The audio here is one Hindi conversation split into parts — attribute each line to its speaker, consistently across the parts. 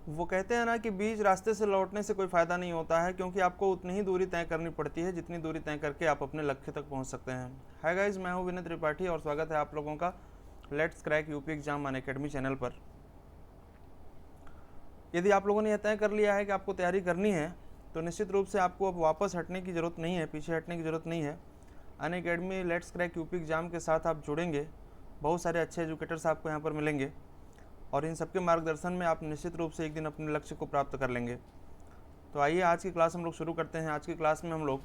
Speaker 1: वो कहते हैं ना कि बीच रास्ते से लौटने से कोई फ़ायदा नहीं होता है, क्योंकि आपको उतनी ही दूरी तय करनी पड़ती है जितनी दूरी तय करके आप अपने लक्ष्य तक पहुंच सकते हैं। हाय गाइस, मैं हूं विनय त्रिपाठी और स्वागत है आप लोगों का let's crack UP exam Unacademy channel पर। यदि आप लोगों ने यह तय कर लिया है कि आपको तैयारी करनी है तो निश्चित रूप से आपको अब वापस हटने की ज़रूरत नहीं है, पीछे हटने की ज़रूरत नहीं है। Unacademy let's crack UP exam के साथ आप जुड़ेंगे, बहुत सारे अच्छे एजुकेटर्स आपको यहाँ पर मिलेंगे और इन सबके मार्गदर्शन में आप निश्चित रूप से एक दिन अपने लक्ष्य को प्राप्त कर लेंगे। तो आइए आज की क्लास हम लोग शुरू करते हैं। आज की क्लास में हम लोग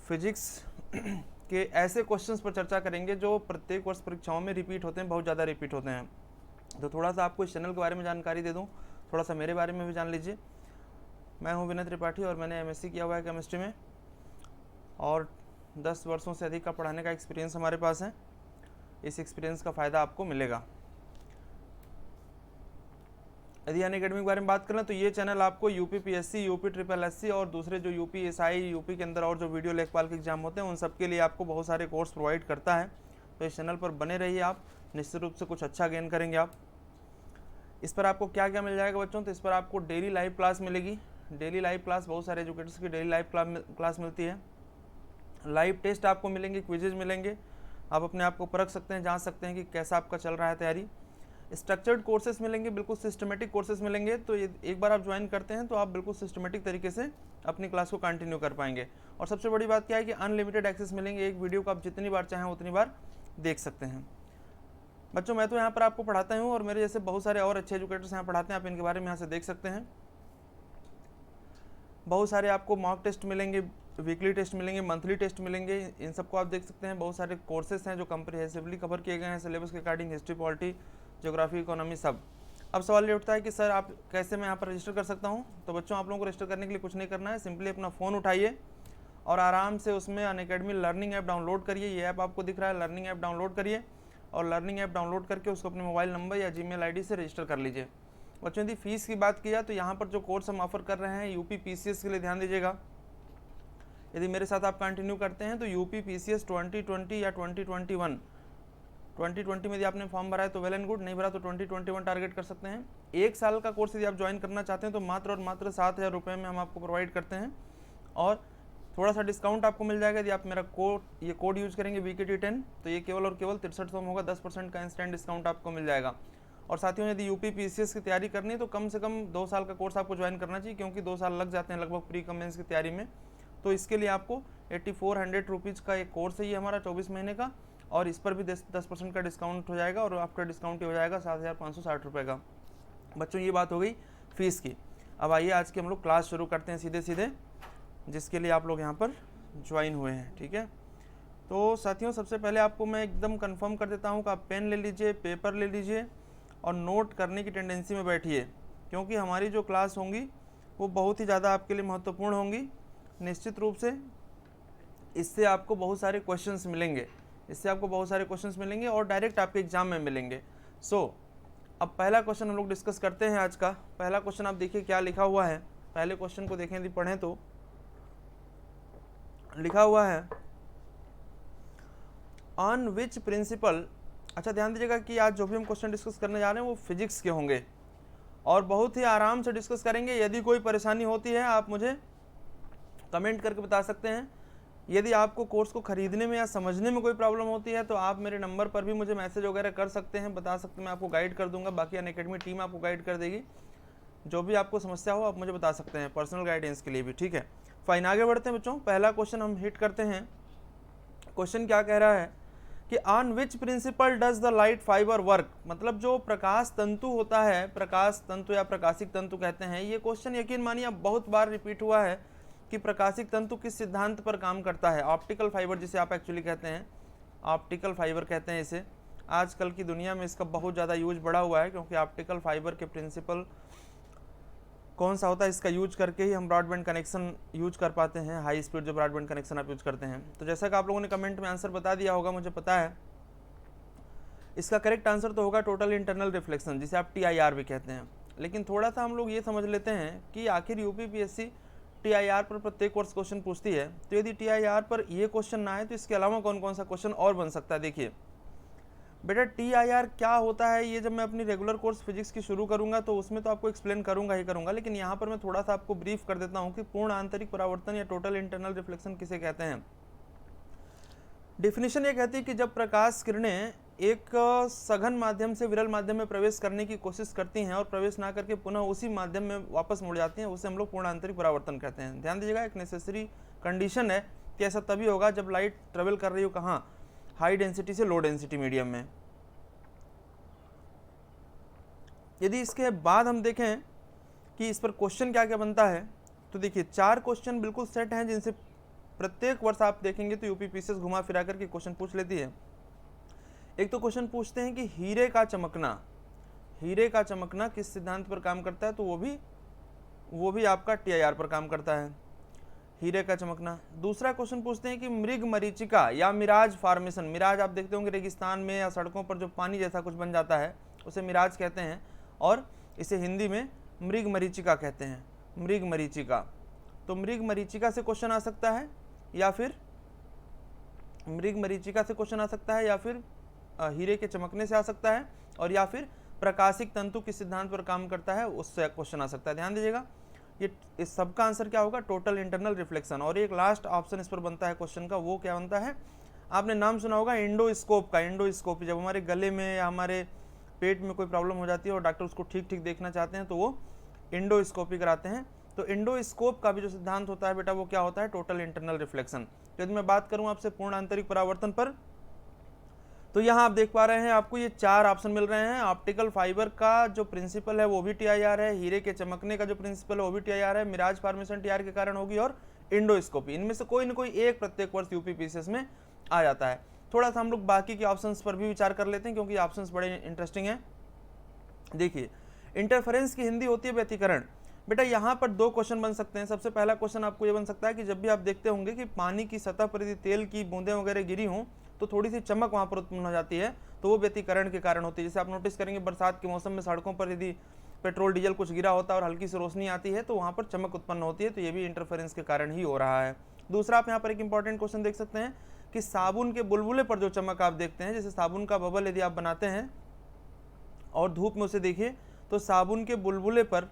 Speaker 1: फिजिक्स के ऐसे क्वेश्चंस पर चर्चा करेंगे जो प्रत्येक वर्ष परीक्षाओं में रिपीट होते हैं, बहुत ज़्यादा रिपीट होते हैं। तो थोड़ा सा आपको इस चैनल के बारे में जानकारी दे दूं, थोड़ा सा मेरे बारे में भी जान लीजिए। मैं हूं विनय त्रिपाठी और मैंने एमएससी किया हुआ है केमिस्ट्री में और 10 वर्षों से अधिक का पढ़ाने का एक्सपीरियंस हमारे पास है। इस एक्सपीरियंस का फ़ायदा आपको मिलेगा। यदि अनअकैडमी के बारे में बात करें तो ये चैनल आपको UP PSC, UP triple SC और दूसरे जो यूपी एसआई, यूपी के अंदर और जो वीडियो लेखपाल के एग्जाम होते हैं उन सब के लिए आपको बहुत सारे कोर्स प्रोवाइड करता है। तो इस चैनल पर बने रहिए, आप निश्चित रूप से कुछ अच्छा गेन करेंगे आप। इस पर आपको क्या क्या मिल जाएगा बच्चों, तो इस पर आपको डेली लाइव क्लास मिलेगी। डेली लाइव क्लास, बहुत सारे एजुकेटर्स की डेली लाइव क्लास मिलती है। लाइव टेस्ट आपको मिलेंगे, क्विजेज मिलेंगे, आप अपने आप को परख सकते हैं, जान सकते हैं कि कैसा आपका चल रहा है तैयारी। स्ट्रक्चर्ड कोर्सेज मिलेंगे, बिल्कुल सिस्टमेटिक कोर्सेज मिलेंगे। तो ये एक बार आप ज्वाइन करते हैं तो आप बिल्कुल सिस्टमेटिक तरीके से अपनी क्लास को कंटिन्यू कर पाएंगे। और सबसे बड़ी बात क्या है कि अनलिमिटेड एक्सेस मिलेंगे, एक वीडियो को आप जितनी बार चाहें उतनी बार देख सकते हैं। बच्चों मैं तो यहाँ पर आपको पढ़ाता हूँ और मेरे जैसे बहुत सारे और अच्छे एजुकेटर्स यहाँ पढ़ाते हैं, आप इनके बारे में यहाँ से देख सकते हैं। बहुत सारे आपको मॉक टेस्ट मिलेंगे, वीकली टेस्ट मिलेंगे, मंथली टेस्ट मिलेंगे, इन सबको आप देख सकते हैं। बहुत सारे कोर्सेज हैं जो कम्प्रिहेंसिवली कवर किए गए हैं सिलेबस के according, history, polity, geography, economy, सब। अब सवाल ये उठता है कि सर आप कैसे मैं यहाँ पर रजिस्टर कर सकता हूँ। तो बच्चों आप लोगों को रजिस्टर करने के लिए कुछ नहीं करना है, सिंपली अपना फ़ोन उठाइए और आराम से उसमें अनअकैडमी लर्निंग ऐप डाउनलोड करिए। ये ऐप आपको दिख रहा है, लर्निंग ऐप डाउनलोड करिए और लर्निंग ऐप डाउनलोड करके उसको अपने मोबाइल नंबर या जीमेल आईडी से रजिस्टर कर लीजिए। बच्चों यदि फीस की बात की जाए तो यहाँ पर जो कोर्स हम ऑफर कर रहे हैं यूपी पीसीएस के लिए ध्यान दीजिएगा। यदि मेरे साथ आप कंटिन्यू करते हैं तो यूपी पीसीएस 2020 या 2020 में यदि आपने फॉर्म भरा है तो वेल एंड गुड, नहीं भरा तो 2021 टारगेट कर सकते हैं। एक साल का कोर्स यदि आप ज्वाइन करना चाहते हैं तो मात्र और मात्र 7,000 रुपये में हम आपको प्रोवाइड करते हैं और थोड़ा सा डिस्काउंट आपको मिल जाएगा यदि आप मेरा ये कोड यूज़ करेंगे VKT10, तो ये केवल और केवल 6300 में होगा। 10% का इंस्टेंट डिस्काउंट आपको मिल जाएगा। और साथियों यदि यूपी पीसीएस की तैयारी करनी है तो कम से कम 2 साल का कोर्स आपको ज्वाइन करना चाहिए, क्योंकि 2 साल लग जाते हैं लगभग प्री कम मेंस की तैयारी में। तो इसके लिए आपको 8400 रुपीज़ का एक कोर्स है ये हमारा 24 महीने का, और इस पर भी 10% का डिस्काउंट हो जाएगा और आफ्टर डिस्काउंट हो जाएगा 7,560 रुपये का। बच्चों ये बात हो गई फीस की। अब आइए आज की हम लोग क्लास शुरू करते हैं सीधे सीधे, जिसके लिए आप लोग यहाँ पर ज्वाइन हुए हैं। ठीक है, तो साथियों सबसे पहले आपको मैं एकदम कंफर्म कर देता हूँ कि आप पेन ले लीजिए, पेपर ले लीजिए और नोट करने की टेंडेंसी में बैठिए, क्योंकि हमारी जो क्लास होंगी वो बहुत ही ज़्यादा आपके लिए महत्वपूर्ण होंगी। निश्चित रूप से इससे आपको बहुत सारे क्वेश्चंस मिलेंगे, और डायरेक्ट आपके एग्जाम में मिलेंगे। अब पहला क्वेश्चन हम लोग डिस्कस करते हैं आज का। पहला क्वेश्चन आप देखिए क्या लिखा हुआ है। पहले क्वेश्चन को देखें, यदि पढ़ें तो लिखा हुआ है ऑन विच प्रिंसिपल। अच्छा ध्यान दीजिएगा कि आज जो भी हम क्वेश्चन डिस्कस करने जा रहे हैं वो फिजिक्स के होंगे और बहुत ही आराम से डिस्कस करेंगे। यदि कोई परेशानी होती है आप मुझे कमेंट करके बता सकते हैं। यदि आपको कोर्स को खरीदने में या समझने में कोई प्रॉब्लम होती है तो आप मेरे नंबर पर भी मुझे मैसेज वगैरह कर सकते हैं, बता सकते हैं, मैं आपको गाइड कर दूंगा। बाकी अनअकैडमी टीम आपको गाइड कर देगी। जो भी आपको समस्या हो आप मुझे बता सकते हैं पर्सनल गाइडेंस के लिए भी। ठीक है, फाइन, आगे बढ़ते हैं बच्चों। पहला क्वेश्चन हम हिट करते हैं। क्वेश्चन क्या कह रहा है कि on which principle does the light fibre work. मतलब जो प्रकाश तंतु होता है, प्रकाश तंतु या प्रकाशिक तंतु कहते हैं, ये क्वेश्चन यकीन मानिए बहुत बार रिपीट हुआ है कि प्रकाशिक तंतु किस सिद्धांत पर काम करता है। ऑप्टिकल फाइबर जिसे आप एक्चुअली कहते हैं, ऑप्टिकल फाइबर कहते हैं इसे। आजकल की दुनिया में इसका बहुत ज़्यादा यूज बढ़ा हुआ है, क्योंकि ऑप्टिकल फाइबर के प्रिंसिपल कौन सा होता है, इसका यूज करके ही हम ब्रॉडबैंड कनेक्शन यूज कर पाते हैं, हाई स्पीड जो ब्रॉडबैंड कनेक्शन आप यूज करते हैं। तो जैसा कि आप लोगों ने कमेंट में आंसर बता दिया होगा, मुझे पता है, इसका करेक्ट आंसर तो होगा टोटल इंटरनल रिफ्लेक्शन, जिसे आप TIR भी कहते हैं। लेकिन थोड़ा सा हम लोग ये समझ लेते हैं कि आखिर यूपी पीएससी TIR पर प्रत्येक वर्ष क्वेश्चन पूछती है, तो यदि TIR पर ये क्वेश्चन ना आए तो इसके अलावा कौन कौन सा क्वेश्चन और बन सकता है। देखिए बेटा TIR क्या होता है ये जब मैं अपनी रेगुलर कोर्स फिजिक्स की शुरू करूंगा तो उसमें तो आपको एक्सप्लेन करूंगा ही करूंगा, लेकिन यहाँ पर मैं थोड़ा सा आपको ब्रीफ कर देता हूँ कि पूर्ण आंतरिक परावर्तन या टोटल इंटरनल रिफ्लेक्शन किसे कहते हैं। डिफिनीशन ये कहती है कि जब प्रकाश किरणें एक सघन माध्यम से विरल माध्यम में प्रवेश करने की कोशिश करती हैं और प्रवेश ना करके पुनः उसी माध्यम में वापस मुड़ जाती हैं, उसे हम लोग पूर्ण आंतरिक परावर्तन कहते हैं। ध्यान दीजिएगा, एक नेसेसरी कंडीशन है कि ऐसा तभी होगा जब लाइट ट्रेवल कर रही हो कहाँ, हाई डेंसिटी से लो डेंसिटी मीडियम में। यदि इसके बाद हम देखें कि इस पर क्वेश्चन क्या क्या बनता है, तो देखिए 4 क्वेश्चन बिल्कुल सेट हैं जिनसे प्रत्येक वर्ष आप देखेंगे तो यूपीपीसीएस घुमा फिरा करके क्वेश्चन पूछ लेती है। एक तो क्वेश्चन पूछते हैं कि हीरे का चमकना किस सिद्धांत पर काम करता है, तो वो भी आपका TIR पर काम करता है, हीरे का चमकना। दूसरा क्वेश्चन पूछते हैं कि मृग मरीचिका या मिराज फॉर्मेशन, मिराज आप देखते होंगे रेगिस्तान में या सड़कों पर जो पानी जैसा कुछ बन जाता है उसे मिराज कहते हैं, और इसे हिंदी में मृग मरीचिका कहते हैं, मृग मरीचिका। तो मृग मरीचिका से क्वेश्चन आ सकता है, या फिर मृग मरीचिका से क्वेश्चन आ सकता है, या फिर हीरे के चमकने से आ सकता है, और या फिर प्रकाशिक तंतु किस सिद्धांत पर काम करता है उससे क्वेश्चन आ सकता है। ध्यान दीजिएगा, ये इस सब का आंसर क्या होगा, टोटल इंटरनल रिफ्लेक्शन। और एक लास्ट ऑप्शन इस पर बनता है क्वेश्चन का, वो क्या बनता है, आपने नाम सुना होगा एंडोस्कोप का। एंडोस्कोपी, जब हमारे गले में या हमारे पेट में कोई प्रॉब्लम हो जाती है और डॉक्टर उसको ठीक ठीक देखना चाहते हैं तो वो एंडोस्कोपी कराते हैं। तो एंडोस्कोप का भी जो सिद्धांत होता है बेटा वो क्या होता है, टोटल इंटरनल रिफ्लेक्शन। यदि मैं बात करूं आपसे पूर्ण आंतरिक परावर्तन पर, तो यहाँ आप देख पा रहे हैं आपको ये 4 ऑप्शन मिल रहे हैं। ऑप्टिकल फाइबर का जो प्रिंसिपल है वो भी TIR है, हीरे के चमकने का जो प्रिंसिपल है वो भी TIR है, मिराज फॉर्मेशन TIR के कारण होगी, और एंडोस्कोपी, इनमें से कोई ना कोई एक प्रत्येक वर्ष यूपीपीसीएस में आ जाता है। थोड़ा सा हम लोग बाकी के ऑप्शंस पर भी विचार कर लेते हैं क्योंकि ऑप्शंस बड़े इंटरेस्टिंग हैं। देखिए, इंटरफेरेंस की हिंदी होती है व्यतिकरण। बेटा यहाँ पर 2 क्वेश्चन बन सकते हैं। सबसे पहला क्वेश्चन आपको ये बन सकता है कि जब भी आप देखते होंगे कि पानी की सतह पर यदि तेल की बूंदें वगैरह गिरी हों तो थोड़ी सी चमक वहाँ पर उत्पन्न हो जाती है, तो वो व्यतिकरण के कारण होती है। जैसे आप नोटिस करेंगे बरसात के मौसम में सड़कों पर यदि पेट्रोल डीजल कुछ गिरा होता है और हल्की सी रोशनी आती है तो वहाँ पर चमक उत्पन्न होती है, तो ये भी इंटरफेरेंस के कारण ही हो रहा है। दूसरा, आप यहाँ पर एक इंपॉर्टेंट क्वेश्चन देख सकते हैं कि साबुन के बुलबुले पर जो चमक आप देखते हैं, जैसे साबुन का बबल यदि आप बनाते हैं और धूप में उसे देखिए तो साबुन के बुलबुले पर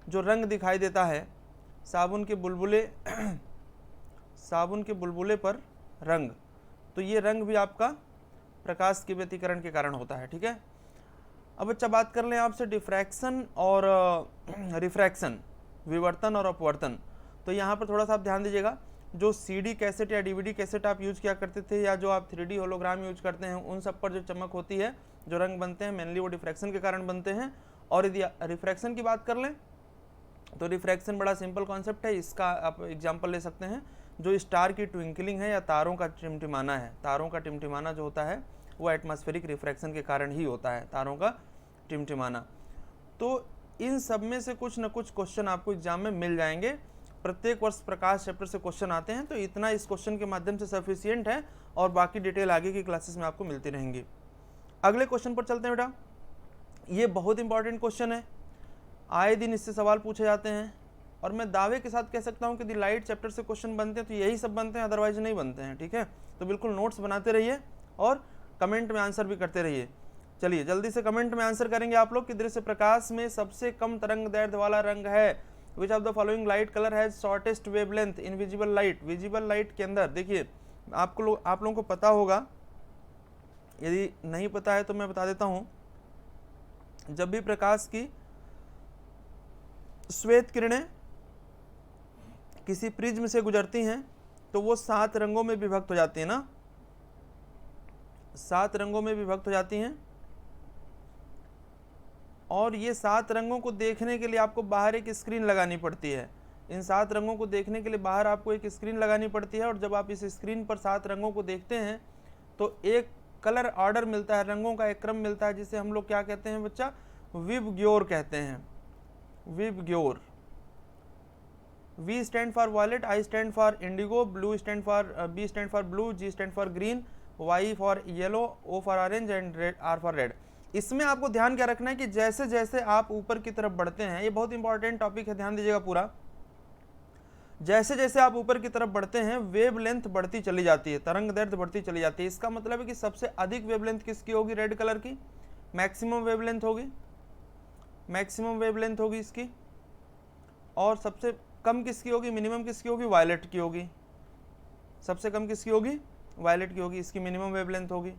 Speaker 1: जो रंग दिखाई देता है, साबुन के बुलबुले पर रंग, तो ये रंग भी आपका प्रकाश के व्यतिकरण के कारण होता है। ठीक है, अब अच्छा बात कर लें आपसे डिफ्रैक्शन और रिफ्रैक्शन, विवर्तन और अपवर्तन। तो यहाँ पर थोड़ा सा आप ध्यान दीजिएगा, जो CD कैसेट या DVD कैसेट आप यूज किया करते थे या जो आप 3D होलोग्राम यूज करते हैं, उन सब पर जो चमक होती है, जो रंग बनते हैं, मेनली वो डिफ्रैक्शन के कारण बनते हैं। और यदि रिफ्रैक्शन की बात कर लें तो रिफ्रैक्शन बड़ा सिंपल कॉन्सेप्ट है। इसका आप एग्जांपल ले सकते हैं, जो स्टार की ट्विंकलिंग है या तारों का टिमटिमाना है, तारों का टिमटिमाना जो होता है वो एटमॉस्फेरिक रिफ्रैक्शन के कारण ही होता है, तारों का टिमटिमाना। तो इन सब में से कुछ न कुछ क्वेश्चन आपको एग्जाम में मिल जाएंगे। प्रत्येक वर्ष प्रकाश चैप्टर से क्वेश्चन आते हैं, तो इतना इस क्वेश्चन के माध्यम से सफिशियंट है, और बाकी डिटेल आगे की क्लासेस में आपको मिलती रहेंगी। अगले क्वेश्चन पर चलते हैं बेटा। ये बहुत इंपॉर्टेंट क्वेश्चन है, आए दिन इससे सवाल पूछे जाते हैं, और मैं दावे के साथ कह सकता हूँ कि यदि लाइट चैप्टर से क्वेश्चन बनते हैं तो यही सब बनते हैं, अदरवाइज नहीं बनते हैं। ठीक है, तो बिल्कुल नोट्स बनाते रहिए और कमेंट में आंसर भी करते रहिए। चलिए जल्दी से कमेंट में आंसर करेंगे आप लोग कि दृश्य प्रकाश में सबसे कम तरंग दैर्ध्य वाला रंग है। Which of the following light colour has shortest wavelength in visible light. Visible light के अंदर देखिए आप लोगों को पता होगा, यदि नहीं पता है तो मैं बता देता हूँ। जब भी प्रकाश की श्वेत किरणें किसी प्रिज्म से गुजरती हैं तो वो 7 रंगों में विभक्त हो जाती है ना, 7 रंगों में विभक्त हो जाती हैं। और ये 7 रंगों को देखने के लिए आपको बाहर एक स्क्रीन लगानी पड़ती है। इन 7 रंगों को देखने के लिए बाहर आपको एक स्क्रीन लगानी पड़ती है, और जब आप इस स्क्रीन पर 7 रंगों को देखते हैं तो एक कलर ऑर्डर मिलता है, रंगों का एक क्रम मिलता है, जिसे हम लोग क्या कहते हैं बच्चा, विबग्योर कहते हैं। VIBGYOR. V stand for violet, I stand for indigo, B stand for blue, G stand for green, Y for yellow, O for orange and R for red. इसमें आपको ध्यान क्या रखना है कि जैसे जैसे आप ऊपर की तरफ बढ़ते हैं, ये बहुत इंपॉर्टेंट टॉपिक है, ध्यान दीजिएगा पूरा। जैसे जैसे आप ऊपर की तरफ बढ़ते हैं वेव लेंथ बढ़ती चली जाती है, तरंग दैर्ध्य बढ़ती चली जाती है। इसका मतलब है कि सबसे अधिक वेवलेंथ किसकी होगी, रेड कलर की, मैक्सिमम वेवलेंथ होगी, मैक्सिमम वेवलेंथ होगी इसकी। और सबसे कम किसकी होगी, मिनिमम किसकी होगी, वायलेट की होगी। सबसे कम किसकी होगी, वायलेट की होगी, इसकी मिनिमम वेवलेंथ होगी।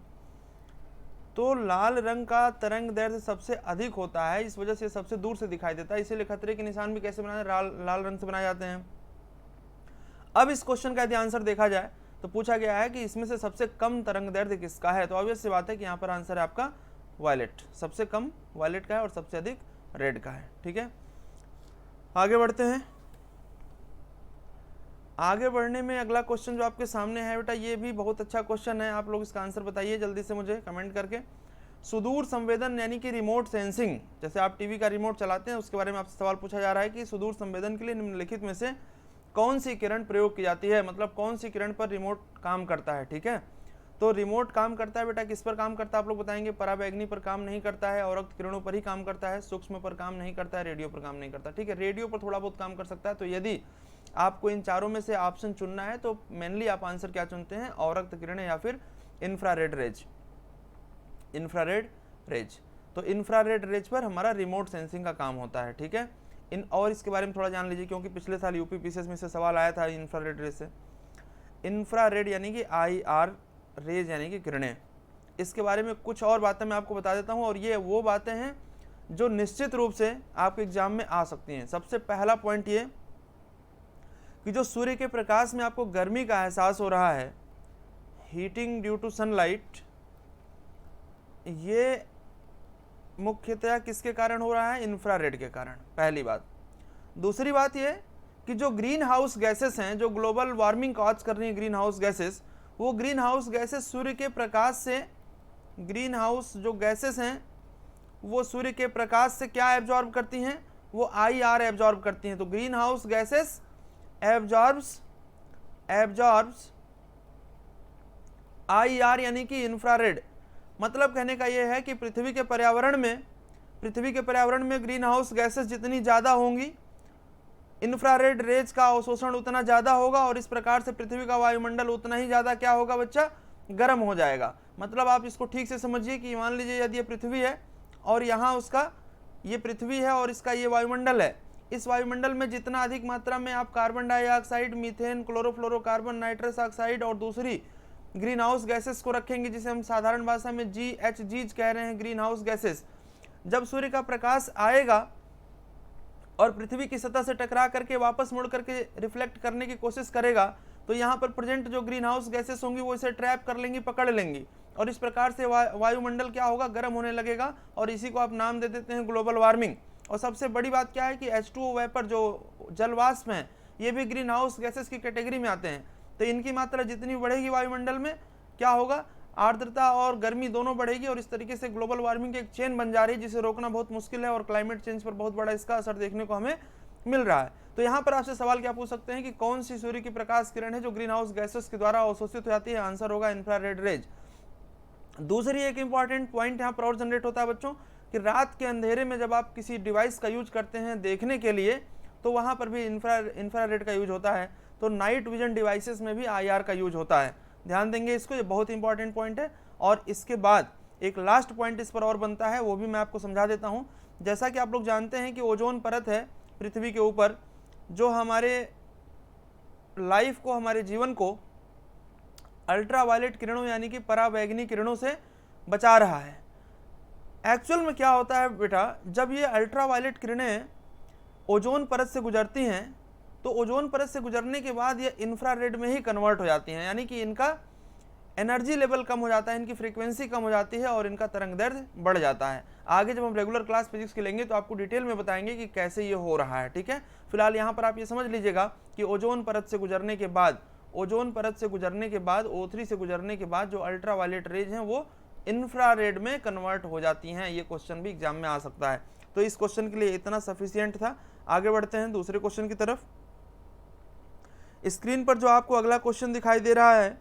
Speaker 1: तो लाल रंग का तरंग दैर्ध्य सबसे अधिक होता है, इस वजह से सबसे दूर से दिखाई देता है, इसीलिए खतरे के निशान भी कैसे बनाए, लाल रंग से बनाए जाते हैं। अब इस क्वेश्चन का यदि आंसर देखा जाए तो पूछा गया है कि इसमें से सबसे कम तरंग दैर्ध्य किसका है, तो ऑब्वियस सी बात है कि यहाँ पर आंसर है आपका वायलेट, सबसे कम वायलेट का है और सबसे अधिक रेड का है। ठीक है, आगे बढ़ते हैं। आगे बढ़ने में अगला क्वेश्चन जो आपके सामने है बेटा, ये भी बहुत अच्छा क्वेश्चन है, आप लोग इसका आंसर बताइए जल्दी से मुझे कमेंट करके। सुदूर संवेदन यानी कि रिमोट सेंसिंग, जैसे आप टीवी का रिमोट चलाते हैं उसके बारे में आपसे सवाल पूछा जा रहा है कि सुदूर संवेदन के लिए निम्नलिखित में से कौन सी किरण प्रयोग की जाती है, मतलब कौन सी किरण पर रिमोट काम करता है। ठीक है, तो रिमोट काम करता है बेटा, किस पर काम करता है आप लोग बताएंगे, पराबैंगनी पर काम नहीं करता है, औरक्त किरणों पर ही काम करता है, सूक्ष्म पर काम नहीं करता है, रेडियो पर काम नहीं करता। ठीक है, रेडियो पर थोड़ा बहुत काम कर सकता है। तो यदि आपको इन चारों में से ऑप्शन चुनना है तो मेनली आप आंसर क्या चुनते हैं, औरक्त किरणें या फिर इंफ्रारेड रेज, इंफ्रारेड रेज। तो इंफ्रारेड रेज पर हमारा रिमोट सेंसिंग का काम होता है। ठीक है, और इसके बारे में थोड़ा जान लीजिए क्योंकि पिछले साल यूपी पीसीएस में से सवाल आया था इंफ्रारेड रेज से। इंफ्रारेड यानी कि IR रेज यानी कि किरणें, इसके बारे में कुछ और बातें मैं आपको बता देता हूं, और ये वो बातें हैं जो निश्चित रूप से आपके एग्जाम में आ सकती हैं। सबसे पहला पॉइंट ये कि जो सूर्य के प्रकाश में आपको गर्मी का एहसास हो रहा है, हीटिंग ड्यू टू सनलाइट, ये मुख्यतया किसके कारण हो रहा है, इंफ्रारेड के कारण, पहली बात। दूसरी बात ये कि जो ग्रीन हाउस गैसेस हैं, जो ग्लोबल वार्मिंग कॉज कर रही है ग्रीन हाउस गैसेस, वो ग्रीन हाउस गैसेस सूर्य के प्रकाश से, ग्रीन हाउस जो गैसेस हैं वो सूर्य के प्रकाश से क्या एब्जॉर्ब करती हैं, वो IR एब्जॉर्ब करती हैं। तो green house gases absorbs IR यानी कि इंफ्रारेड। मतलब कहने का यह है कि पृथ्वी के पर्यावरण में ग्रीन हाउस गैसेस जितनी ज़्यादा होंगी, इंफ्रारेड रेज का अवशोषण उतना ज़्यादा होगा, और इस प्रकार से पृथ्वी का वायुमंडल उतना ही ज़्यादा क्या होगा बच्चा, गर्म हो जाएगा। मतलब आप इसको ठीक से समझिए कि मान लीजिए यदि ये पृथ्वी है और यहाँ उसका, ये पृथ्वी है और इसका ये वायुमंडल है, इस वायुमंडल में जितना अधिक मात्रा में आप carbon dioxide, methane, chlorofluorocarbon, nitrous oxide और दूसरी ग्रीन हाउस गैसेस को रखेंगे, जिसे हम साधारण भाषा में GHGs कह रहे हैं, ग्रीन हाउस गैसेस, जब सूर्य का प्रकाश आएगा और पृथ्वी की सतह से टकरा करके वापस मुड़ करके रिफ्लेक्ट करने की कोशिश करेगा, तो यहाँ पर प्रेजेंट जो ग्रीन हाउस गैसेस होंगी वो इसे ट्रैप कर लेंगी, पकड़ लेंगी, और इस प्रकार से वायुमंडल क्या होगा, गर्म होने लगेगा, और इसी को आप नाम दे देते हैं ग्लोबल वार्मिंग। और सबसे बड़ी बात क्या है कि H2O वेपर, जो जलवाष्प हैं, ये भी ग्रीन हाउस गैसेस की कैटेगरी में आते हैं। तो इनकी मात्रा जितनी बढ़ेगी वायुमंडल में, क्या होगा, आर्द्रता और गर्मी दोनों बढ़ेगी, और इस तरीके से ग्लोबल वार्मिंग की एक चेन बन जा रही है जिसे रोकना बहुत मुश्किल है, और क्लाइमेट चेंज पर बहुत बड़ा इसका असर देखने को हमें मिल रहा है। तो यहाँ पर आपसे सवाल क्या पूछ सकते हैं कि कौन सी सूर्य की प्रकाश किरण है जो ग्रीन हाउस गैसेस के द्वारा अवशोषित हो जाती है, आंसर होगा इंफ्रारेड रेज। दूसरी एक इंपॉर्टेंट पॉइंट यहाँ पर और जनरेट होता है बच्चों कि रात के अंधेरे में जब आप किसी डिवाइस का यूज करते हैं देखने के लिए, तो वहाँ पर भी इंफ्रारेड का यूज होता है। तो नाइट विजन डिवाइसेस में भी IR का यूज होता है, ध्यान देंगे इसको, ये बहुत इंपॉर्टेंट पॉइंट है। और इसके बाद एक लास्ट पॉइंट इस पर और बनता है, वो भी मैं आपको समझा देता हूँ। जैसा कि आप लोग जानते हैं कि ओजोन परत है पृथ्वी के ऊपर, जो हमारे लाइफ को, हमारे जीवन को अल्ट्रावायलेट किरणों यानी कि पराबैंगनी किरणों से बचा रहा है। एक्चुअल में क्या होता है बेटा, जब ये अल्ट्रावायलेट किरणें ओजोन परत से गुजरती हैं, तो ओजोन परत से गुजरने के बाद ये इंफ्रारेड में ही कन्वर्ट हो जाती हैं, यानी कि इनका एनर्जी लेवल कम हो जाता है, इनकी फ्रीक्वेंसी कम हो जाती है, और इनका तरंग दैर्ध्य बढ़ जाता है। आगे जब हम रेगुलर क्लास फिजिक्स की लेंगे तो आपको डिटेल में बताएंगे कि कैसे ये हो रहा है। ठीक है, फिलहाल यहाँ पर आप ये समझ लीजिएगा कि ओजोन परत से गुजरने के बाद, O3 से गुजरने के बाद जो अल्ट्रावायलेट रेज हैं वो इंफ्रारेड में कन्वर्ट हो जाती हैं। ये क्वेश्चन भी एग्जाम में आ सकता है। तो इस क्वेश्चन के लिए इतना सफिशियंट था। आगे बढ़ते हैं दूसरे क्वेश्चन की तरफ। स्क्रीन पर जो आपको अगला क्वेश्चन दिखाई दे रहा है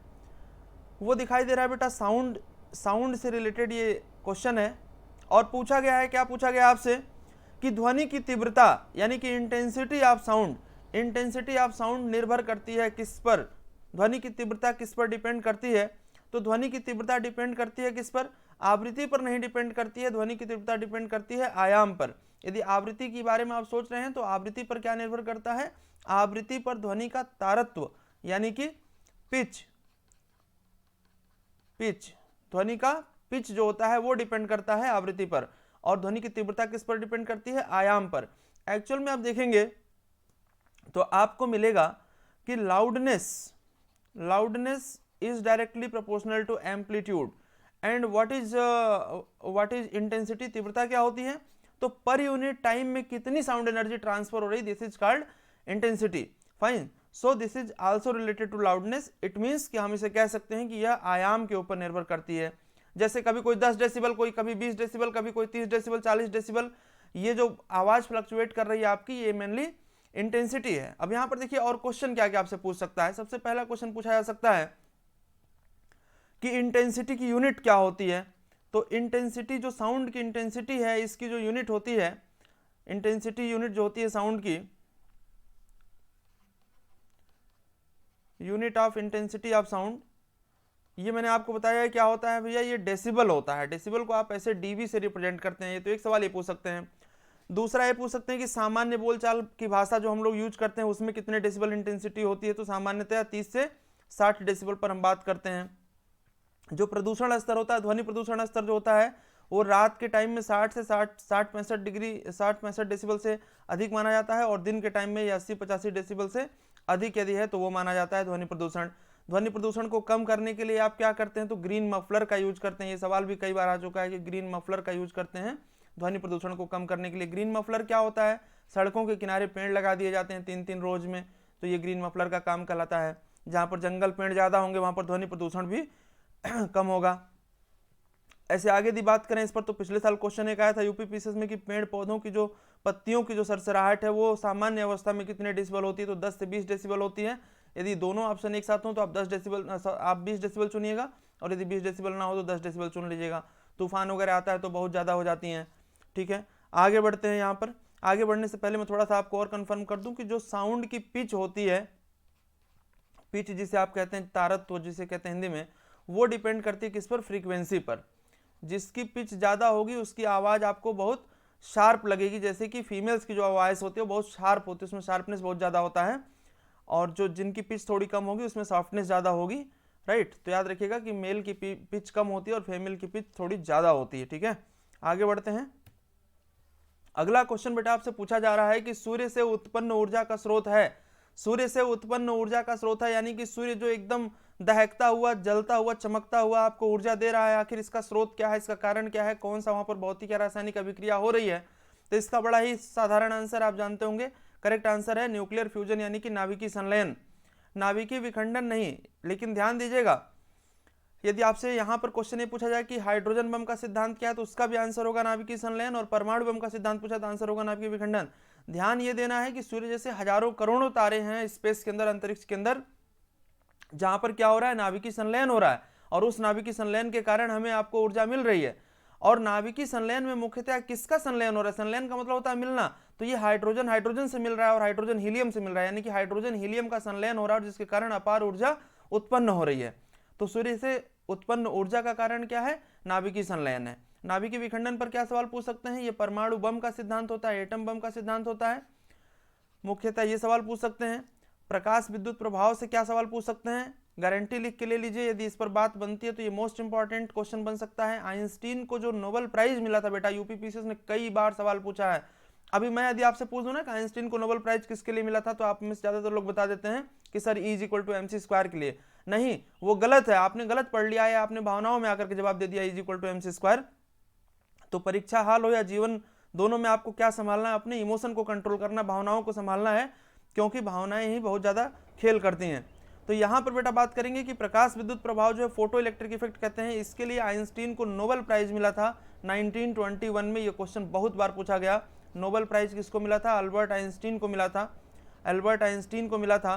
Speaker 1: वो दिखाई दे रहा है बेटा साउंड से रिलेटेड ये क्वेश्चन है, और पूछा गया है, क्या पूछा गया आपसे कि ध्वनि की तीव्रता यानी कि intensity of sound intensity of sound निर्भर करती है किस पर, ध्वनि की तीव्रता किस पर डिपेंड करती है, तो ध्वनि की तीव्रता डिपेंड करती है किस पर, आवृत्ति पर नहीं डिपेंड करती है, ध्वनि की तीव्रता डिपेंड करती है आयाम पर। यदि आवृत्ति के बारे में आप सोच रहे हैं तो आवृत्ति पर क्या निर्भर करता है, आवृत्ति पर ध्वनि का तारत्व यानी कि पिच, ध्वनि का पिच जो होता है वो डिपेंड करता है आवृत्ति पर, और ध्वनि की तीव्रता किस पर डिपेंड करती है, आयाम पर। एक्चुअल में आप देखेंगे तो आपको मिलेगा कि loudness is directly proportional to amplitude and what is intensity, तीव्रता क्या होती है, तो पर यूनिट टाइम में कितनी साउंड एनर्जी ट्रांसफर हो रही, this is called intensity. Fine, so this is also related to loudness. It means कि हम इसे कह सकते हैं कि यह आयाम के ऊपर निर्भर करती है। जैसे कभी कोई 10 डेसिबल, कोई कभी 20 डेसिबल, कभी कोई 30 डेसिबल, 40 डेसिबल, ये जो आवाज फ्लक्चुएट कर रही है आपकी, ये मेनली इंटेंसिटी है। अब यहां पर देखिए और क्वेश्चन क्या क्या आपसे पूछ सकता है। सबसे पहला क्वेश्चन पूछा जा सकता है कि इंटेंसिटी की यूनिट क्या होती है, तो इंटेंसिटी जो साउंड की इंटेंसिटी है इसकी जो यूनिट होती है, इंटेंसिटी यूनिट जो होती है साउंड की, unit of intensity of sound, ये मैंने आपको बताया क्या होता है भैया, ये डेसिबल होता है। डेसिबल को आप ऐसे डीबी से रिप्रेजेंट करते हैं। ये तो एक सवाल ये पूछ सकते हैं। दूसरा ये पूछ सकते हैं कि सामान्य बोलचाल की भाषा जो हम लोग यूज करते हैं उसमें कितने डेसिबल इंटेंसिटी होती है, तो सामान्यतः 30 से 60 डेसिबल पर हम बात करते हैं। जो प्रदूषण स्तर होता है, ध्वनि प्रदूषण स्तर जो होता है, वो रात के टाइम में 60 से 65 डेसिबल से अधिक माना जाता है, और दिन के टाइम में 80-85 डेसिबल से अधिक यदि है तो वो माना जाता है ध्वनि प्रदूषण। ध्वनि प्रदूषण को कम करने के लिए आप क्या करते हैं, तो ग्रीन मफलर का यूज करते हैं। ये सवाल भी कई बार आ चुका है कि ग्रीन मफलर का यूज करते हैं ध्वनि प्रदूषण को कम करने के लिए। ग्रीन मफलर क्या होता है, सड़कों के किनारे पेड़ लगा दिए जाते हैं 3-3 रोज में, तो ये ग्रीन मफलर का काम कहलाता है। जहां पर जंगल पेड़ ज्यादा होंगे वहां पर ध्वनि प्रदूषण भी कम होगा। ऐसे आगे यदि बात करें इस पर, तो पिछले साल क्वेश्चन एक आया था यूपीपीसीएस में कि पेड़ पौधों की जो पत्तियों की जो सरसराहट है वो सामान्य अवस्था में कितने डेसिबल होती है, तो 10 से 20 डेसिबल होती है। यदि दोनों ऑप्शन एक साथ हो तो आप 20 डेसिबल चुनिएगा, और यदि 20 डेसिबल ना हो तो 10 डेसिबल चुन लीजिएगा। तूफान वगैरह आता है तो बहुत ज़्यादा हो जाती हैं। ठीक है, आगे बढ़ते हैं। यहाँ पर आगे बढ़ने से पहले मैं थोड़ा सा आपको और कंफर्म कर दूं कि जो साउंड की पिच होती है, पिच जिसे आप कहते हैं तारत्व जिसे कहते हैं हिंदी में, वो डिपेंड करती है किस पर, फ्रीक्वेंसी पर। जिसकी पिच ज़्यादा होगी उसकी आवाज़ आपको बहुत शार्प लगेगी। जैसे कि फीमेल्स की जो आवाज़ होती है वो बहुत शार्प होती है, उसमें शार्पनेस बहुत ज़्यादा होता है, और जो जिनकी पिच थोड़ी कम होगी उसमें सॉफ्टनेस ज़्यादा होगी। राइट, तो याद रखिएगा कि मेल की पिच कम होती है और फीमेल की पिच थोड़ी ज़्यादा होती है। ठीक है, आगे बढ़ते हैं। अगला क्वेश्चन बेटा आपसे पूछा जा रहा है कि सूर्य से उत्पन्न ऊर्जा का स्रोत है, सूर्य से उत्पन्न ऊर्जा का स्रोत है, यानी कि सूर्य जो एकदम दहकता हुआ, जलता हुआ, चमकता हुआ आपको ऊर्जा दे रहा है, आखिर इसका स्रोत क्या है, इसका कारण क्या है, कौन सा वहां पर भौतिक या रासायनिक अभिक्रिया हो रही है, तो इसका बड़ा ही साधारण आंसर आप जानते होंगे। करेक्ट आंसर है न्यूक्लियर फ्यूजन, यानी कि नाभिकीय संलयन। नाभिकीय विखंडन नहीं, लेकिन ध्यान दीजिएगा यदि आपसे यहाँ पर क्वेश्चन ये पूछा जाए कि हाइड्रोजन बम का सिद्धांत क्या है, तो उसका भी आंसर होगा नाभिकीय संलयन, और परमाणु बम का सिद्धांत पूछा तो आंसर होगा नाभिकीय विखंडन। ध्यान ये देना है कि सूर्य जैसे हजारों करोड़ों तारे हैं स्पेस के अंदर, अंतरिक्ष के अंदर, जहां पर क्या हो रहा है, नाभिकीय संलयन हो रहा है, और उस नाभिकीय संलयन के कारण हमें आपको ऊर्जा मिल रही है। और नाभिकीय संलयन में मुख्यतः किसका संलयन हो रहा है, संलयन का मतलब होता है मिलना, तो ये हाइड्रोजन से मिल रहा है और हाइड्रोजन हीलियम से मिल रहा है, यानी कि हाइड्रोजन हीलियम का संलयन हो रहा है, जिसके कारण अपार ऊर्जा उत्पन्न हो रही है। तो सूर्य से उत्पन्न ऊर्जा का कारण क्या है, नाभिकीय संलयन है। नाभिकीय विखंडन पर क्या सवाल पूछ सकते हैं, ये परमाणु बम का सिद्धांत होता है, एटम बम का सिद्धांत होता है, मुख्यतः ये सवाल पूछ सकते हैं। प्रकाश विद्युत प्रभाव से क्या सवाल पूछ सकते हैं, गारंटी लिख के ले लीजिए, यदि इस पर बात बनती है तो ये मोस्ट इंपॉर्टेंट क्वेश्चन बन सकता है। आइंस्टीन को जो नोबेल प्राइज मिला था बेटा, यूपीपीसीएस ने कई बार सवाल पूछा है। अभी मैं यदि आपसे पूछ दूं ना कि आइंस्टीन को नोबेल प्राइज किसके लिए मिला था, तो आप में से ज्यादातर लोग बता देते हैं कि सर E=mc² के लिए। नहीं, वो गलत है, आपने गलत पढ़ लिया है, आपने भावनाओं में आकर के जवाब दे दिया E=mc²। तो परीक्षा हाल हो या जीवन, दोनों में आपको क्या संभालना है, अपने इमोशन को कंट्रोल करना, भावनाओं को संभालना है, क्योंकि भावनाएं ही बहुत ज्यादा खेल करती हैं। तो यहाँ पर बेटा बात करेंगे कि प्रकाश विद्युत प्रभाव जो है फोटो इलेक्ट्रिक इफेक्ट कहते हैं, इसके लिए आइंस्टीन को नोबेल प्राइज मिला था 1921 में। ये क्वेश्चन बहुत बार पूछा गया, नोबेल प्राइज किसको मिला था, अल्बर्ट आइंस्टीन को मिला था, अल्बर्ट आइंस्टीन को मिला था,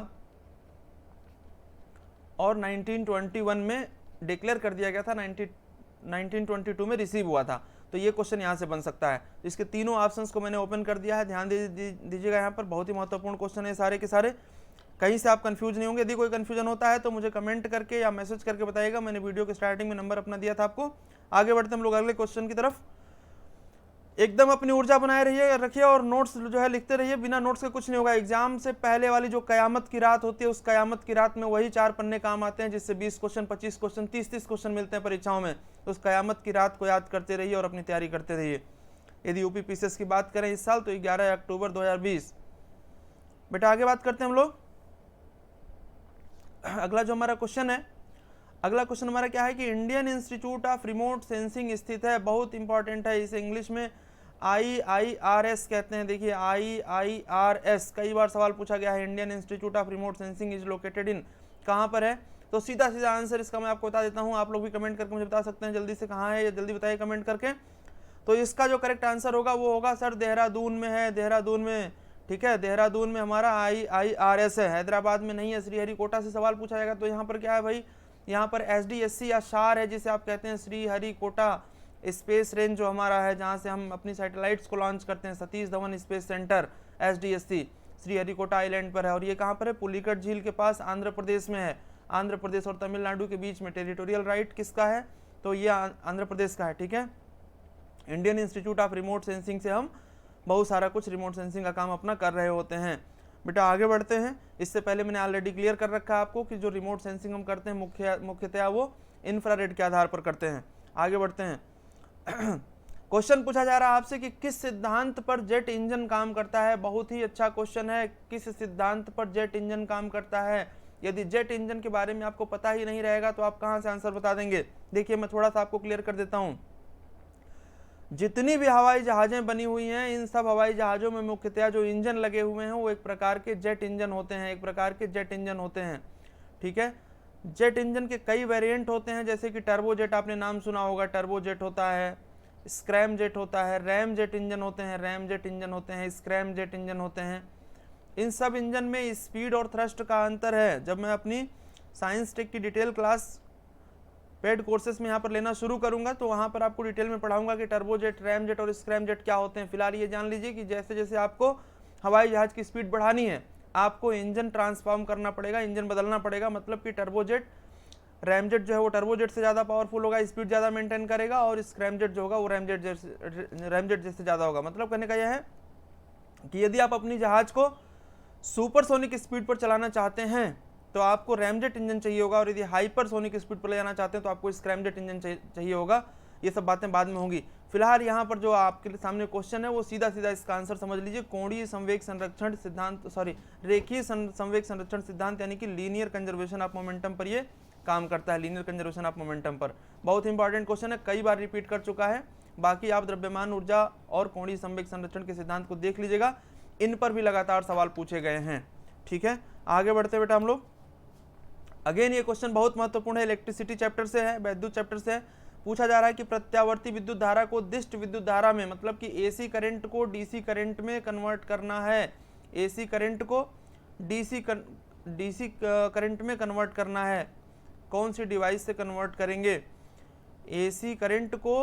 Speaker 1: और 1921 में डिक्लेयर कर दिया गया था, 1922 में रिसीव हुआ था। तो ये क्वेश्चन यहाँ से बन सकता है। इसके तीनों ऑप्शंस को मैंने ओपन कर दिया है, ध्यान दीजिएगा। यहाँ पर बहुत ही महत्वपूर्ण क्वेश्चन है सारे के सारे, कहीं से आप कंफ्यूज नहीं होंगे। यदि कोई कंफ्यूजन होता है तो मुझे कमेंट करके या मैसेज करके बताइएगा, मैंने वीडियो के स्टार्टिंग में नंबर अपना दिया था आपको। आगे बढ़ते हम लोग अगले क्वेश्चन की तरफ। एकदम अपनी ऊर्जा बनाए रखिए और नोट्स जो है लिखते रहिए, बिना नोट्स के कुछ नहीं होगा। एग्जाम से पहले वाली जो कयामत की रात होती है, उस कयामत की रात में वही 4 पन्ने काम आते हैं जिससे 20 क्वेश्चन, 25 क्वेश्चन, 30 क्वेश्चन मिलते हैं परीक्षाओं में। तो उस कयामत की रात को याद करते रहिए और अपनी तैयारी करते रहिए। यदि यूपी पीसीएस की बात करें इस साल, तो 11 अक्टूबर 2020। बेटा आगे बात करते हैं हम लोग। अगला जो हमारा क्वेश्चन है, अगला क्वेश्चन हमारा क्या है कि Indian institute of remote sensing स्थित है। बहुत इंपॉर्टेंट है, इसे इंग्लिश में IIRS कहते हैं। देखिए IIRS कई बार सवाल पूछा गया है। Indian institute of remote sensing is located in, कहाँ पर है? तो सीधा सीधा आंसर इसका मैं आपको बता देता हूँ, आप लोग भी कमेंट करके मुझे बता सकते हैं जल्दी से कहाँ है, या जल्दी बताइए कमेंट करके। तो इसका जो करेक्ट आंसर होगा वो होगा सर देहरादून में है, देहरादून में, ठीक है, देहरादून में हमारा IIRS है, हैदराबाद में नहीं है। श्रीहरिकोटा से सवाल पूछा जाएगा तो यहाँ पर क्या है भाई, यहाँ पर SDSC या शार है, जिसे आप कहते हैं श्रीहरिकोटा स्पेस रेंज जो हमारा है, जहाँ से हम अपनी सैटेलाइट्स को लॉन्च करते हैं। Satish Dhawan space centre SDSC Sriharikota island पर है। और ये कहाँ पर है? पुलिकट झील के पास, आंध्र प्रदेश में है। आंध्र प्रदेश और तमिलनाडु के बीच में। टेरिटोरियल राइट किसका है? तो ये आंध्र प्रदेश का है, ठीक है। Indian institute of remote sensing से हम बहुत सारा कुछ रिमोट सेंसिंग का काम अपना कर रहे होते हैं। बेटा आगे बढ़ते हैं। इससे पहले मैंने ऑलरेडी क्लियर कर रखा है आपको कि जो रिमोट सेंसिंग हम करते हैं मुख्यतया वो इंफ्रारेड के आधार पर करते हैं। आगे बढ़ते हैं। क्वेश्चन पूछा जा रहा है आपसे कि किस सिद्धांत पर जेट इंजन काम करता है। बहुत ही अच्छा क्वेश्चन है, किस सिद्धांत पर जेट इंजन काम करता है। यदि जेट इंजन के बारे में आपको पता ही नहीं रहेगा तो आप कहां से आंसर बता देंगे। देखिए मैं थोड़ा सा आपको क्लियर कर देता हूं। जितनी भी हवाई जहाजें बनी हुई हैं, इन सब हवाई जहाजों में मुख्यतया जो इंजन लगे हुए हैं वो एक प्रकार के जेट इंजन होते हैं, एक प्रकार के जेट इंजन होते हैं, ठीक है। जेट इंजन के कई वेरिएंट होते हैं, जैसे कि टर्बो जेट आपने नाम सुना होगा, टर्बो जेट होता है, स्क्रैम जेट होता है, रैम जेट इंजन होते हैं, रैम जेट इंजन होते हैं, स्क्रैम जेट इंजन होते हैं। इन सब इंजन में स्पीड और थ्रस्ट का अंतर है। जब मैं अपनी साइंस टेक की डिटेल क्लास पेड कोर्सेज में यहाँ पर लेना शुरू करूंगा तो वहाँ पर आपको डिटेल में पढ़ाऊंगा कि टर्बो जेट, रैम जेट और स्क्रैम जेट क्या होते हैं। फिलहाल ये जान लीजिए कि जैसे जैसे आपको हवाई जहाज की स्पीड बढ़ानी है, आपको इंजन ट्रांसफॉर्म करना पड़ेगा, इंजन बदलना पड़ेगा। मतलब कि टर्बो जेट, रैम जेट जो है वो टर्बो जेट से ज़्यादा पावरफुल होगा, स्पीड ज़्यादा मेंटेन करेगा, और स्क्रैम जेट जो होगा वो रैम जेट जैसे ज़्यादा होगा। मतलब कहने का यह है कि यदि आप अपनी जहाज को सुपरसोनिक स्पीड पर चलाना चाहते हैं तो आपको रैमजेट इंजन चाहिए होगा, और यदि हाइपरसोनिक स्पीड पर ले जाना चाहते हैं तो आपको स्क्रैमजेट इंजन चाहिए होगा। ये सब बातें बाद में होंगी। फिलहाल यहाँ पर जो आपके सामने क्वेश्चन है वो सीधा सीधा इसका आंसर समझ लीजिए। कोणीय संवेग संरक्षण सिद्धांत, रेखीय संवेग संरक्षण सिद्धांत, यानी कि लीनियर कंजर्वेशन ऑफ मोमेंटम पर ये काम करता है। लीनियर कंजर्वेशन ऑफ मोमेंटम पर बहुत इंपॉर्टेंट क्वेश्चन है, कई बार रिपीट कर चुका है। बाकी आप द्रव्यमान ऊर्जा और कोणीय संवेग संरक्षण के सिद्धांत को देख लीजिएगा, इन पर भी लगातार सवाल पूछे गए हैं, ठीक है। आगे बढ़ते बेटा हम लोग। अगेन ये क्वेश्चन बहुत महत्वपूर्ण है, इलेक्ट्रिसिटी चैप्टर से है, वैद्युत चैप्टर से है। पूछा जा रहा है कि प्रत्यावर्ती विद्युत धारा को दिष्ट विद्युत धारा में, मतलब कि एसी करंट को डीसी करंट में कन्वर्ट करना है। एसी करंट को डीसी करंट में कन्वर्ट करना है। कौन सी डिवाइस से कन्वर्ट करेंगे? एसी करंट को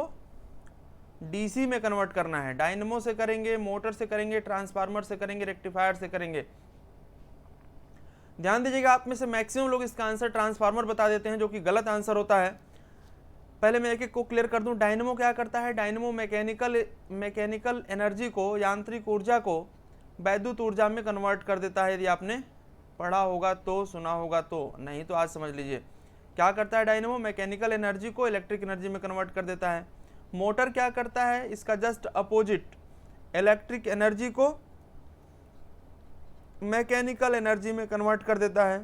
Speaker 1: डीसी में कन्वर्ट करना है। डायनेमो से करेंगे, मोटर से करेंगे, ट्रांसफार्मर से करेंगे, रेक्टिफायर से करेंगे। ध्यान दीजिएगा, आप में से मैक्सिमम लोग इसका आंसर ट्रांसफार्मर बता देते हैं, जो कि गलत आंसर होता है। पहले मैं एक एक को क्लियर कर दूं। डायनेमो क्या करता है? डायनेमो मैकेनिकल एनर्जी को, यांत्रिक ऊर्जा को वैद्युत ऊर्जा में कन्वर्ट कर देता है। यदि आपने पढ़ा होगा तो, सुना होगा तो, नहीं तो आज समझ लीजिए। क्या करता है डायनेमो? मैकेनिकल एनर्जी को इलेक्ट्रिक एनर्जी में कन्वर्ट कर देता है। मोटर क्या करता है? इसका जस्ट अपोजिट, इलेक्ट्रिक एनर्जी को मैकेनिकल एनर्जी में कन्वर्ट कर देता है।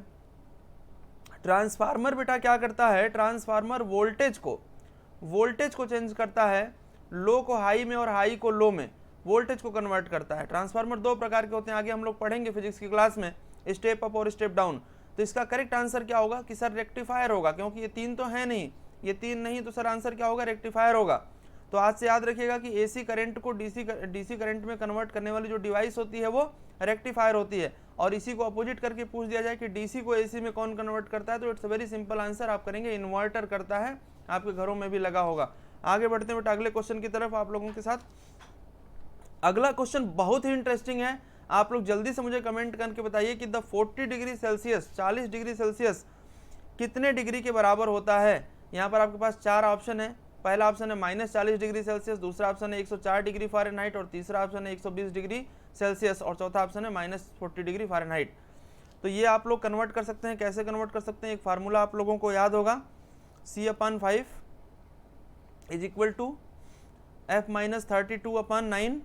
Speaker 1: ट्रांसफार्मर बेटा क्या करता है? ट्रांसफार्मर वोल्टेज को चेंज करता है, लो को हाई में और हाई को लो में, वोल्टेज को कन्वर्ट करता है। ट्रांसफार्मर दो प्रकार के होते हैं, आगे हम लोग पढ़ेंगे फिजिक्स की क्लास में, स्टेप अप और स्टेप डाउन। तो इसका करेक्ट आंसर क्या होगा कि सर रेक्टिफायर होगा, क्योंकि ये तीन तो है नहीं, ये तीन नहीं, तो सर आंसर क्या होगा? रेक्टिफायर होगा। तो आज से याद रखिएगा कि एसी करंट को डीसी करंट में कन्वर्ट करने वाली जो डिवाइस होती है वो रेक्टिफायर होती है। और इसी को अपोजिट करके पूछ दिया जाए कि डीसी को एसी में कौन कन्वर्ट करता है, तो इट्स वेरी सिंपल आंसर आप करेंगे इन्वर्टर करता है। आपके घरों में भी लगा होगा। आगे बढ़ते हैं बेटा अगले क्वेश्चन की तरफ आप लोगों के साथ। अगला क्वेश्चन बहुत ही इंटरेस्टिंग है, आप लोग जल्दी से मुझे कमेंट करके बताइए कि the 40 degree Celsius 40 degree Celsius कितने डिग्री के बराबर होता है। यहाँ पर आपके पास 4 ऑप्शन है। पहला ऑप्शन है -40 डिग्री सेल्सियस, दूसरा ऑप्शन है 104 डिग्री फ़ारेनहाइट और तीसरा ऑप्शन है 120 डिग्री सेल्सियस और चौथा ऑप्शन है -40 डिग्री फ़ारेनहाइट। तो ये आप लोग कन्वर्ट कर सकते हैं। कैसे कन्वर्ट कर सकते हैं, एक फार्मूला आप लोगों को याद होगा, C/5 is equal to F-32/9।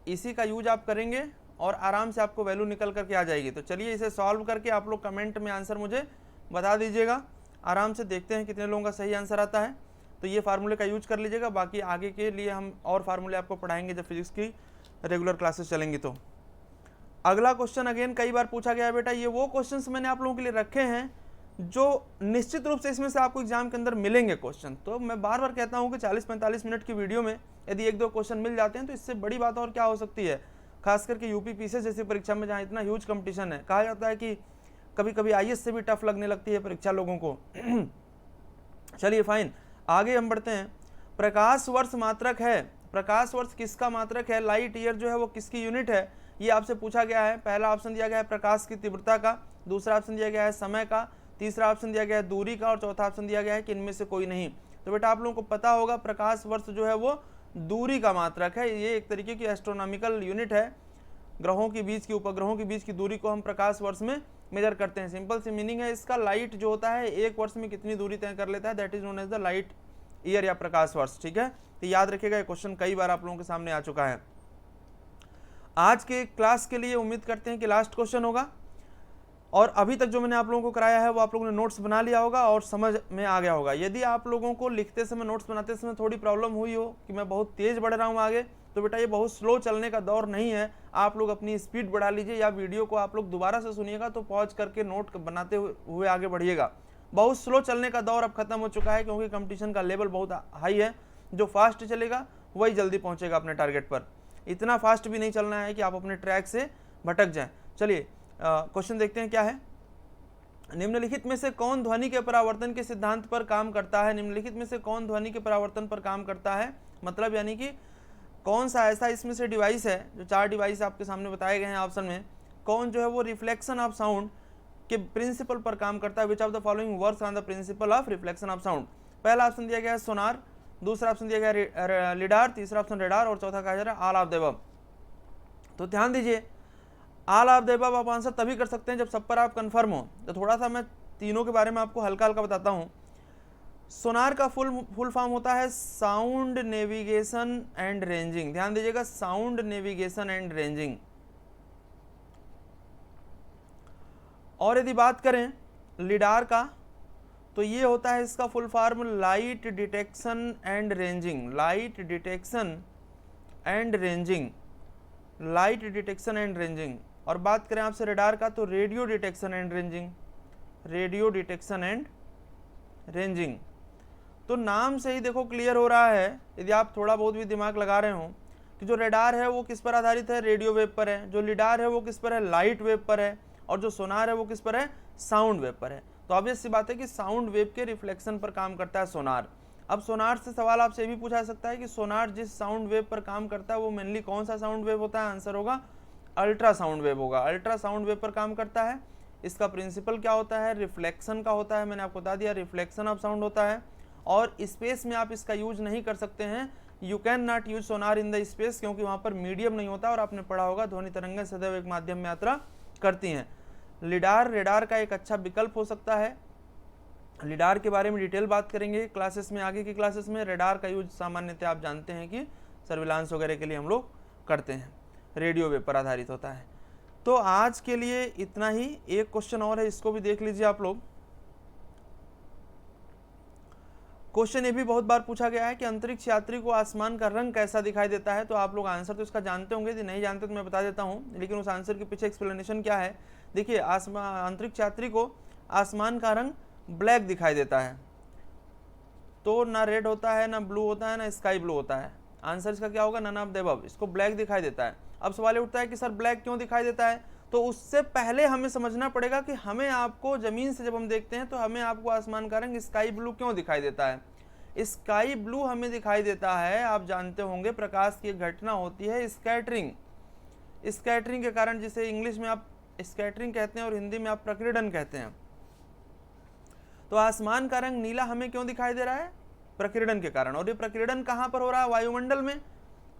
Speaker 1: इसी का यूज आप करेंगे और आराम से आपको वैल्यू निकल करके आ जाएगी। तो चलिए इसे सॉल्व करके आप लोग कमेंट में आंसर मुझे बता दीजिएगा। आराम से देखते हैं कितने लोगों का सही आंसर आता है। तो ये फार्मूले का यूज कर लीजिएगा, बाकी आगे के लिए हम और फार्मूले आपको पढ़ाएंगे जब फिजिक्स की रेगुलर क्लासेस चलेंगी। तो अगला क्वेश्चन अगेन कई बार पूछा गया है बेटा, ये वो क्वेश्चंस मैंने आप लोगों के लिए रखे हैं जो निश्चित रूप से इसमें से आपको एग्जाम के अंदर मिलेंगे क्वेश्चन। तो मैं बार बार कहता हूँ कि 40-45 मिनट की वीडियो में यदि 1-2 क्वेश्चन मिल जाते हैं तो इससे बड़ी बात और क्या हो सकती है, खास करके यूपी पीसीएस जैसी परीक्षा में जहाँ इतना ह्यूज कंपटीशन है। कहा जाता है कि कभी कभी आईएएस से भी टफ लगने लगती है परीक्षा लोगों को। चलिए फाइन, आगे हम बढ़ते हैं। प्रकाश वर्ष मात्रक है, प्रकाश वर्ष किसका मात्रक है, लाइट ईयर जो है वो किसकी यूनिट है, ये आपसे पूछा गया है। पहला ऑप्शन दिया गया है प्रकाश की तीव्रता का, दूसरा ऑप्शन दिया गया है समय का, तीसरा ऑप्शन दिया गया है दूरी का और चौथा ऑप्शन दिया गया है कि इनमें से कोई नहीं। तो बेटा आप लोगों को पता होगा प्रकाश वर्ष जो है वो दूरी का मात्रक है। ये एक तरीके की एस्ट्रोनॉमिकल यूनिट है। ग्रहों के बीच की, उपग्रहों के बीच की दूरी को हम प्रकाश वर्ष में मेजर करते हैं। सिंपल सी मीनिंग है इसका, लाइट जो होता है एक वर्ष में कितनी दूरी तय कर लेता है, that is known as the light year या प्रकाश वर्ष। ठीक है, तो याद रखिएगा, ये क्वेश्चन कई बार आप लोगों के सामने आ चुका है। आज के क्लास के लिए उम्मीद करते हैं कि लास्ट क्वेश्चन होगा और अभी तक जो मैंने आप लोगों को कराया है वो आप लोगों ने नोट्स बना लिया होगा और समझ में आ गया होगा। यदि आप लोगों को लिखते समय, नोट्स बनाते समय थोड़ी प्रॉब्लम हुई हो कि मैं बहुत तेज बढ़ रहा हूँ आगे, तो बेटा ये बहुत स्लो चलने का दौर नहीं है। आप लोग अपनी स्पीड बढ़ा लीजिए या वीडियो को आप लोग दोबारा से सुनिएगा तो पॉज करके नोट बनाते हुए आगे बढ़िएगा। बहुत स्लो चलने का दौर अब खत्म हो चुका है क्योंकि कंपटीशन का लेवल बहुत हाई है। जो फास्ट चलेगा वही जल्दी पहुंचेगा अपने टारगेट पर। इतना फास्ट भी नहीं चलना है कि आप अपने ट्रैक से भटक जाएं। चलिए क्वेश्चन देखते हैं क्या है। निम्नलिखित में से कौन ध्वनि के परावर्तन के सिद्धांत पर काम करता है, निम्नलिखित में से कौन ध्वनि के परावर्तन पर काम करता है, मतलब यानी कि कौन सा ऐसा इसमें से डिवाइस है, जो 4 डिवाइस आपके सामने बताए गए हैं ऑप्शन में, कौन जो है वो रिफ्लेक्शन ऑफ साउंड के प्रिंसिपल पर काम करता है। Which of the following works on the principle of reflection of sound. पहला ऑप्शन दिया गया है सोनार, दूसरा ऑप्शन दिया गया है लिडार, तीसरा ऑप्शन रेडार और चौथा कहा जा रहा है ऑल ऑफ द अबव। तो ध्यान दीजिए, ऑल ऑफ द अबव आप आंसर तभी कर सकते हैं जब सब पर आप कंफर्म हो। तो थोड़ा सा मैं तीनों के बारे में आपको हल्का हल्का बताता हूँ। सोनार का फुल फॉर्म होता है साउंड नेविगेशन एंड रेंजिंग। ध्यान दीजिएगा, साउंड नेविगेशन एंड रेंजिंग। और यदि बात करें लिडार का तो ये होता है इसका full form light detection and ranging, light detection and ranging, light detection and ranging. और बात करें आपसे रेडार का तो radio detection and ranging, radio detection and ranging. तो नाम से ही देखो क्लियर हो रहा है, यदि आप थोड़ा बहुत भी दिमाग लगा रहे हो, कि जो रेडार है वो किस पर आधारित है, रेडियो वेव पर है, जो लिडार है वो किस पर है, लाइट वेव पर है, और जो सोनार है वो किस पर है, साउंड वेव पर है। तो ऑब्वियस सी बात है कि साउंड वेव के रिफ्लेक्शन पर काम करता है सोनार। अब सोनार से सवाल आपसे भी पूछा सकता है कि सोनार जिस साउंड वेव पर काम करता है वो मेनली कौन सा साउंड वेव होता है, आंसर होगा अल्ट्रासाउंड वेव होगा। अल्ट्रासाउंड वेव पर काम करता है। इसका प्रिंसिपल क्या होता है, रिफ्लेक्शन का होता है। मैंने आपको बता दिया रिफ्लेक्शन ऑफ साउंड होता है। और स्पेस में आप इसका यूज नहीं कर सकते हैं, you can not use Sonar in the space, क्योंकि वहाँ पर मीडियम नहीं होता। और आपने पढ़ा होगा ध्वनि तरंगें सदैव एक माध्यम में यात्रा करती हैं। लिडार रेडार का एक अच्छा विकल्प हो सकता है। लिडार के बारे में डिटेल बात करेंगे क्लासेस में, आगे की क्लासेस में। रेडार का यूज सामान्यतः आप जानते हैं कि सर्विलांस वगैरह के लिए हम लोग करते हैं, रेडियो वेव पर आधारित होता है। तो आज के लिए इतना ही। एक क्वेश्चन और है, इसको भी देख लीजिए आप लोग। क्वेश्चन ये भी बहुत बार पूछा गया है कि अंतरिक्ष यात्री को आसमान का रंग कैसा दिखाई देता है। तो आप लोग आंसर तो इसका जानते होंगे, यदि नहीं जानते तो मैं बता देता हूँ, लेकिन उस आंसर के पीछे एक्सप्लेनेशन क्या है। देखिए, अंतरिक्ष यात्री को आसमान का रंग ब्लैक दिखाई देता है। तो ना रेड होता है, ना ब्लू होता है, ना स्काई ब्लू होता है। आंसर इसका क्या होगा, नन ऑफ द अबव। इसको ब्लैक दिखाई देता है। अब सवाल उठता है कि सर ब्लैक क्यों दिखाई देता है। तो उससे पहले हमें समझना पड़ेगा कि हमें आपको जमीन से जब हम देखते हैं तो हमें आपको आसमान का रंग स्काई ब्लू क्यों दिखाई देता है। स्काई ब्लू हमें दिखाई देता है, आप जानते होंगे प्रकाश की एक घटना होती है स्कैटरिंग। स्कैटरिंग के कारण, जिसे इंग्लिश में आप स्कैटरिंग कहते हैं और हिंदी में आप प्रकीर्णन कहते हैं। तो आसमान का रंग नीला हमें क्यों दिखाई दे रहा है? प्रकीर्णन के कारण। और ये प्रकीर्णन कहाँ पर हो रहा है? वायुमंडल में।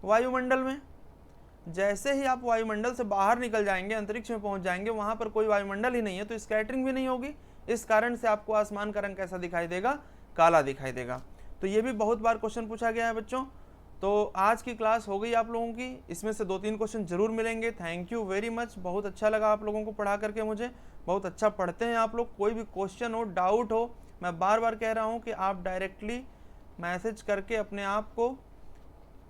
Speaker 1: वायुमंडल में जैसे ही आप वायुमंडल से बाहर निकल जाएंगे, अंतरिक्ष में पहुंच जाएंगे, वहां पर कोई वायुमंडल ही नहीं है, तो स्कैटरिंग भी नहीं होगी। इस कारण से आपको आसमान का रंग कैसा दिखाई देगा? काला दिखाई देगा। तो ये भी बहुत बार क्वेश्चन पूछा गया है बच्चों। तो आज की क्लास हो गई आप लोगों की, इसमें से 2-3 क्वेश्चन जरूर मिलेंगे। थैंक यू वेरी मच, बहुत अच्छा लगा आप लोगों को पढ़ा करके, मुझे बहुत अच्छा पढ़ते हैं आप लोग। कोई भी क्वेश्चन हो, डाउट हो, मैं बार बार कह रहा हूँ कि आप डायरेक्टली मैसेज करके अपने आप को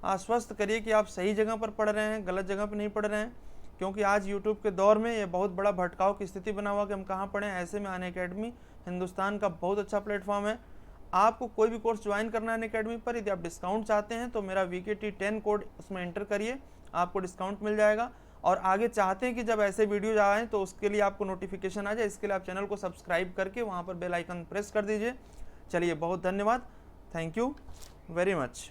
Speaker 1: आश्वस्त करिए कि आप सही जगह पर पढ़ रहे हैं, गलत जगह पर नहीं पढ़ रहे हैं। क्योंकि आज यूट्यूब के दौर में ये बहुत बड़ा भटकाव की स्थिति बना हुआ कि हम कहाँ पढ़ें। ऐसे में अनअकैडमी हिंदुस्तान का बहुत अच्छा प्लेटफॉर्म है। आपको कोई भी कोर्स ज्वाइन करना है अनअकैडमी पर, यदि आप डिस्काउंट चाहते हैं तो मेरा VKT10 कोड उसमें एंटर करिए, आपको डिस्काउंट मिल जाएगा। और आगे चाहते हैं कि जब ऐसे वीडियो आएँ तो उसके लिए आपको नोटिफिकेशन आ जाए, इसके लिए आप चैनल को सब्सक्राइब करके वहाँ पर बेल आइकन प्रेस कर दीजिए। चलिए, बहुत धन्यवाद, थैंक यू वेरी मच।